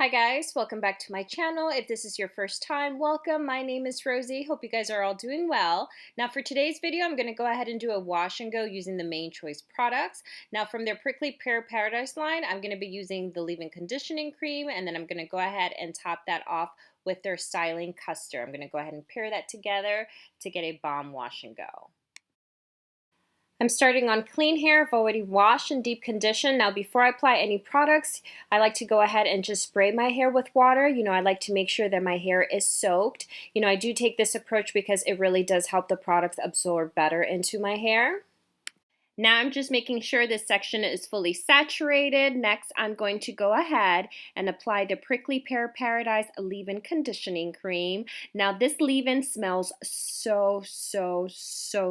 Hi guys, welcome back to my channel. If this is your first time, welcome. My name is Rosie. Hope you guys are all doing well. Now for today's video, I'm going to go ahead and do a wash and go using the Main Choice products. Now from their Prickly Pear Paradise line, I'm going to be using the leave-in conditioning cream, and then I'm going to go ahead and top that off with their styling Custard. I'm going to go ahead and pair that together to get a bomb wash and go. I'm starting on clean hair. I've already washed and deep conditioned. Now before I apply any products, I like to go ahead and just spray my hair with water. I like to make sure that my hair is soaked. I do take this approach because it really does help the products absorb better into my hair. Now I'm just making sure this section is fully saturated. Next, I'm going to go ahead and apply the Prickly Pear Paradise Leave-In Conditioning Cream. Now this leave-in smells so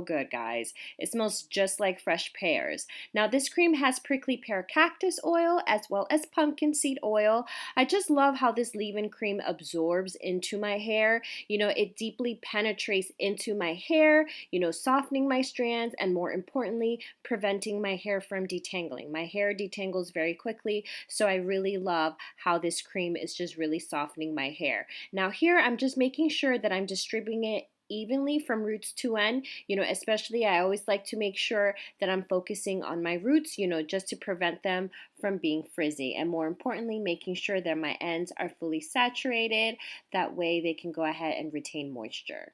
good, guys. It smells just like fresh pears. Now this cream has prickly pear cactus oil as well as pumpkin seed oil. I just love how this leave-in cream absorbs into my hair. It deeply penetrates into my hair, softening my strands, and more importantly, preventing my hair from detangling. My hair detangles very quickly, so I really love how this cream is just really softening my hair. Now here I'm just making sure that I'm distributing it evenly from roots to end. Especially I always like to make sure that I'm focusing on my roots, just to prevent them from being frizzy, and more importantly, making sure that my ends are fully saturated. That way they can go ahead and retain moisture.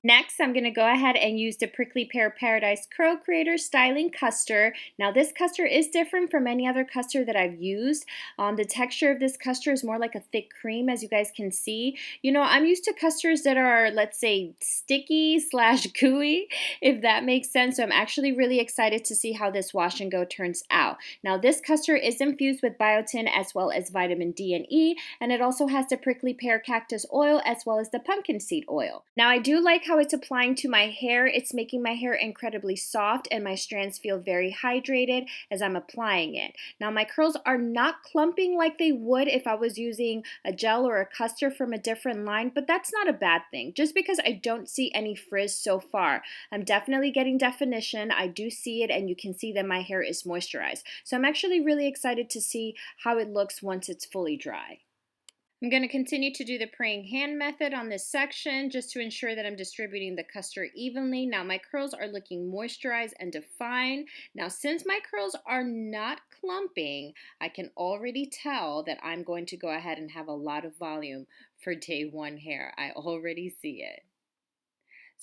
Next, I'm going to go ahead and use the Prickly Pear Paradise Curl Creator Styling Custard. Now, this custard is different from any other custard that I've used. The texture of this custard is more like a thick cream, as you guys can see. I'm used to custards that are, let's say, sticky slash gooey, if that makes sense. So I'm actually really excited to see how this wash and go turns out. Now, this custard is infused with biotin as well as vitamin D and E, and it also has the prickly pear cactus oil as well as the pumpkin seed oil. Now, I do like how it's applying to my hair. It's making my hair incredibly soft and my strands feel very hydrated as I'm applying it. Now my curls are not clumping like they would if I was using a gel or a custard from a different line, but that's not a bad thing. Just because I don't see any frizz so far. I'm definitely getting definition. I do see it, and you can see that my hair is moisturized. So I'm actually really excited to see how it looks once it's fully dry. I'm going to continue to do the praying hand method on this section just to ensure that I'm distributing the custard evenly. Now my curls are looking moisturized and defined. Now since my curls are not clumping, I can already tell that I'm going to go ahead and have a lot of volume for day one hair. I already see it.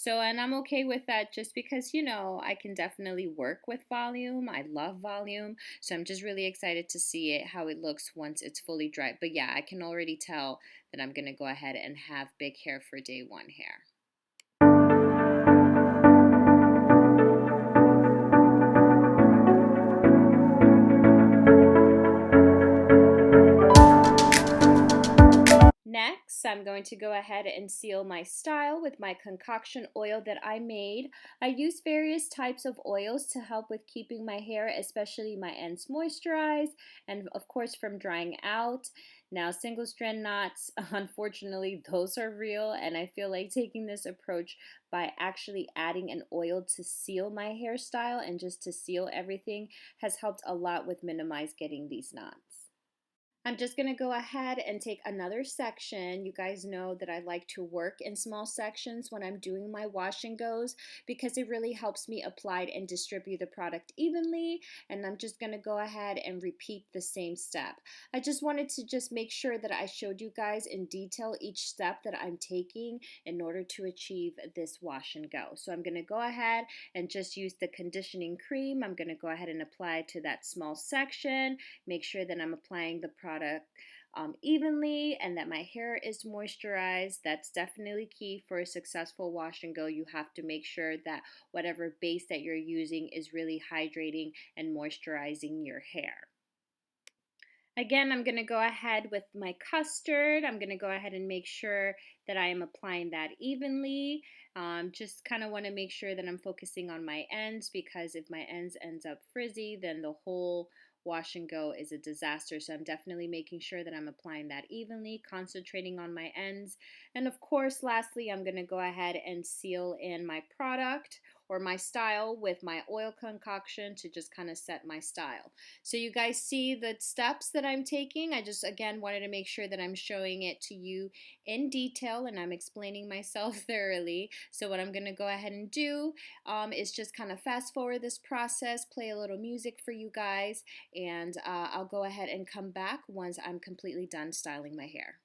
And I'm okay with that just because, I can definitely work with volume. I love volume. So I'm just really excited to see how it looks once it's fully dry. But yeah, I can already tell that I'm going to go ahead and have big hair for day one hair. Next, I'm going to go ahead and seal my style with my concoction oil that I made. I use various types of oils to help with keeping my hair, especially my ends, moisturized and of course from drying out. Now single strand knots, unfortunately those are real, and I feel like taking this approach by actually adding an oil to seal my hairstyle and just to seal everything has helped a lot with minimize getting these knots. I'm just going to go ahead and take another section. You guys know that I like to work in small sections when I'm doing my wash and goes because it really helps me apply and distribute the product evenly, and I'm just going to go ahead and repeat the same step. I just wanted to just make sure that I showed you guys in detail each step that I'm taking in order to achieve this wash and go. So I'm going to go ahead and just use the conditioning cream. I'm going to go ahead and apply it to that small section, make sure that I'm applying the product evenly and that my hair is moisturized. That's definitely key for a successful wash and go. You have to make sure that whatever base that you're using is really hydrating and moisturizing your hair. Again, I'm going to go ahead with my custard. I'm going to go ahead and make sure that I am applying that evenly. Just kind of want to make sure that I'm focusing on my ends, because if my ends up frizzy, then the whole wash and go is a disaster. So I'm definitely making sure that I'm applying that evenly, concentrating on my ends. And of course, lastly, I'm going to go ahead and seal in my product, or my style with my oil concoction to just kind of set my style. So you guys see the steps that I'm taking. I just again wanted to make sure that I'm showing it to you in detail and I'm explaining myself thoroughly. So what I'm going to go ahead and do is just kind of fast forward this process, play a little music for you guys, and I'll go ahead and come back once I'm completely done styling my hair.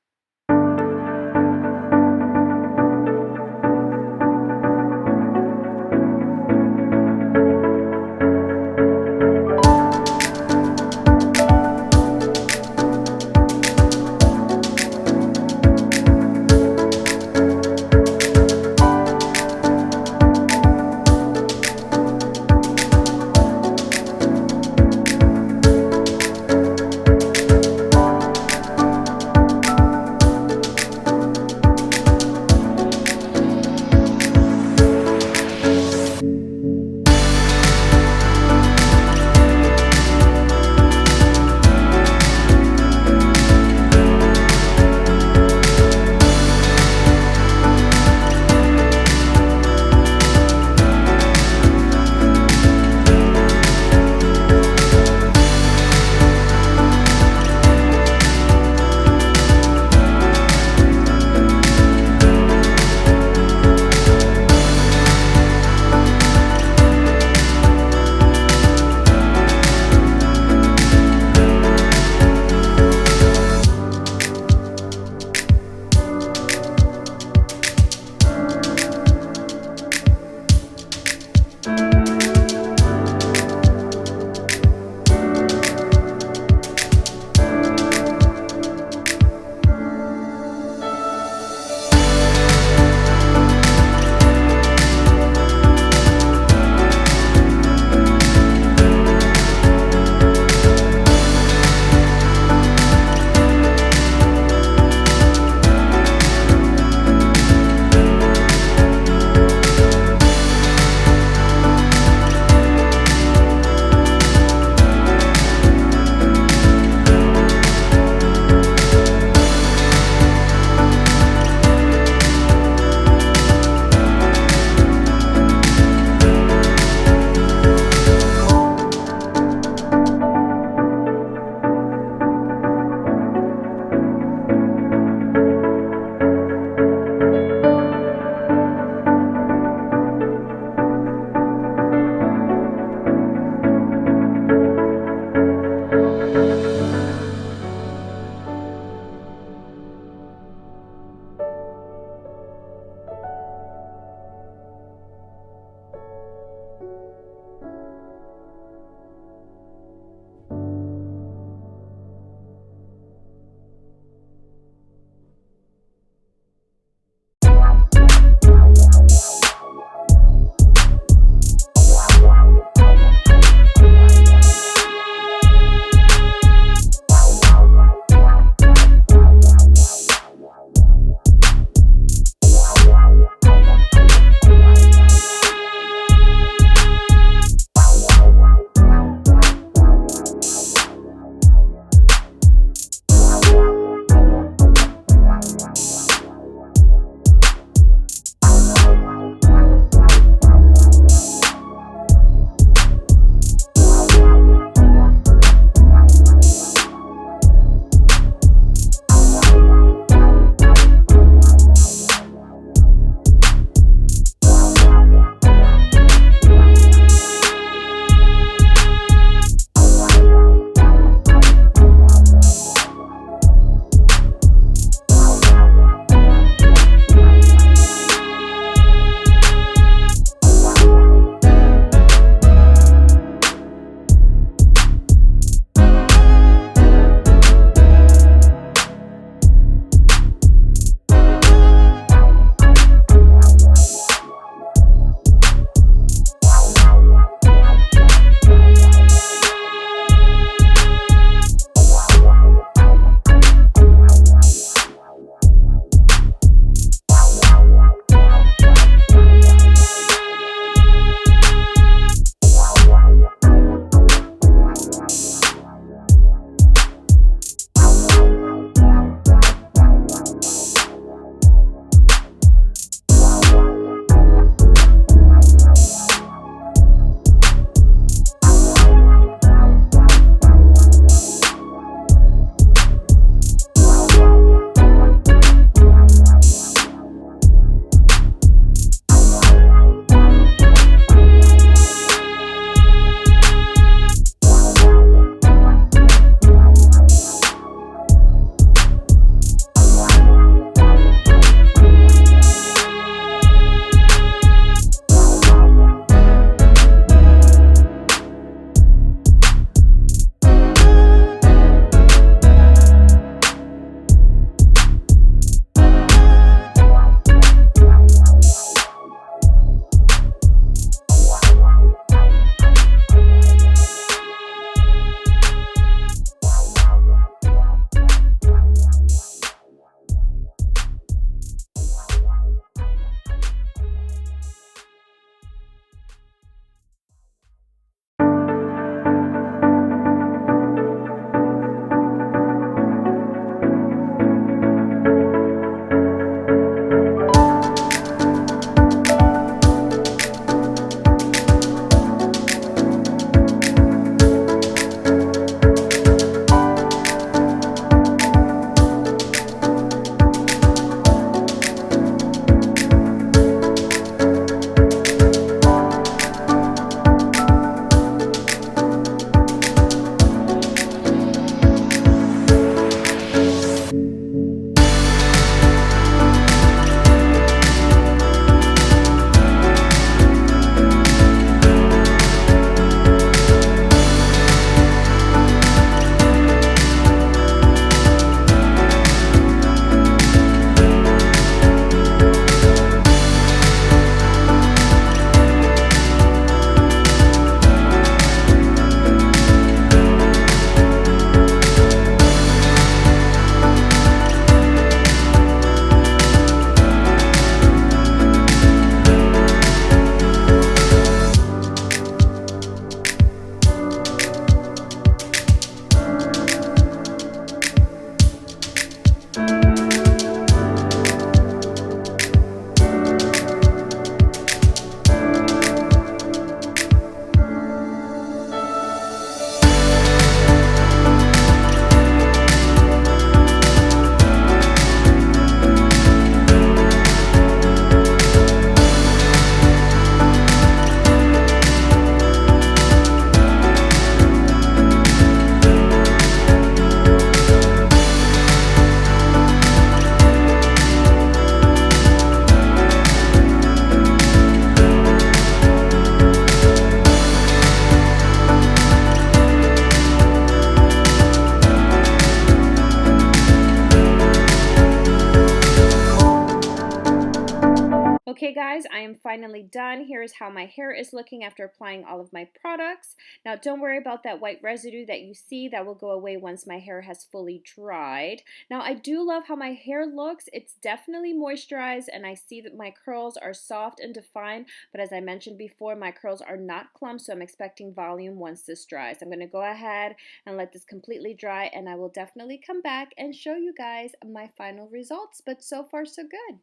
Okay guys, I am finally done. Here's how my hair is looking after applying all of my products. Now don't worry about that white residue that you see. That will go away once my hair has fully dried. Now I do love how my hair looks. It's definitely moisturized and I see that my curls are soft and defined, but as I mentioned before, my curls are not clumped, so I'm expecting volume once this dries. I'm going to go ahead and let this completely dry and I will definitely come back and show you guys my final results, but so far so good.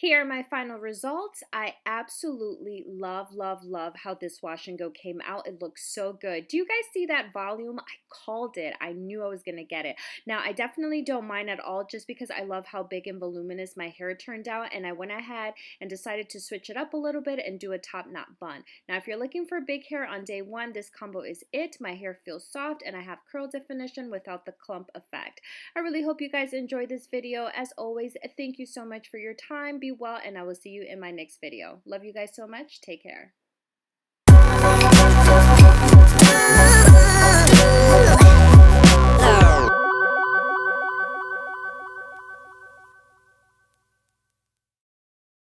Here are my final results. I absolutely love, love, love how this wash and go came out. It looks so good. Do you guys see that volume? I called it. I knew I was going to get it. Now, I definitely don't mind at all just because I love how big and voluminous my hair turned out, and I went ahead and decided to switch it up a little bit and do a top knot bun. Now, if you're looking for big hair on day one, this combo is it. My hair feels soft and I have curl definition without the clump effect. I really hope you guys enjoyed this video. As always, thank you so much for your time. Be well, and I will see you in my next video. Love you guys so much. Take care.